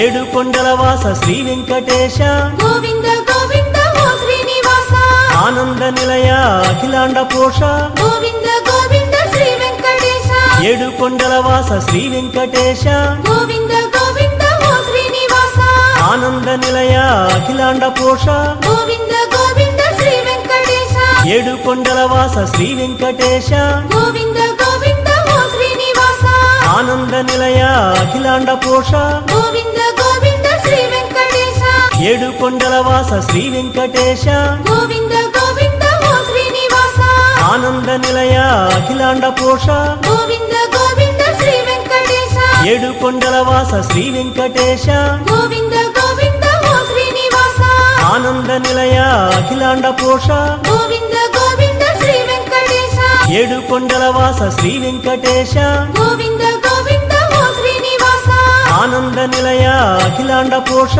ఏడు కొండలవాస శ్రీ వెంకటేశ గోవింద గోవింద ఓ శ్రీనివాస ఆనంద నిలయ అఖిలాండ పోష గోవింద గోవింద శ్రీ వెంకటేశ ఏడు కొండలవాస శ్రీ వెంకటేశ గోవింద గోవింద ఓ శ్రీనివాస ఆనంద నిలయ అఖిలాండ పోష గోవింద గోవింద శ్రీ వెంకటేశ ఏడు కొండలవాస శ్రీ వెంకటేశ గోవింద గోవింద ఓ శ్రీనివాస ఆనంద నిలయ అఖిలాండ పోష గోవింద గోవింద శ్రీ వెంకటేశ ఏడు కొండలవాస శ్రీ వెంకటేశ గోవింద గోవింద ఓ శ్రీనివాస ఆనంద నిలయ అఖిలాండ పోష గోవింద గోవింద శ్రీ వెంకటేశ ఏడు కొండలవాస శ్రీ వెంకటేశ గోవింద గోవింద ఓ శ్రీనివాస ఆనంద నిలయ అఖిలాండ పోష గోవింద గోవింద శ్రీ వెంకటేశ ఏడు కొండలవాస శ్రీ వెంకటేశ గోవింద గోవింద ఓ శ్రీనివాస ఆనంద నిలయ అఖిలాండ పోష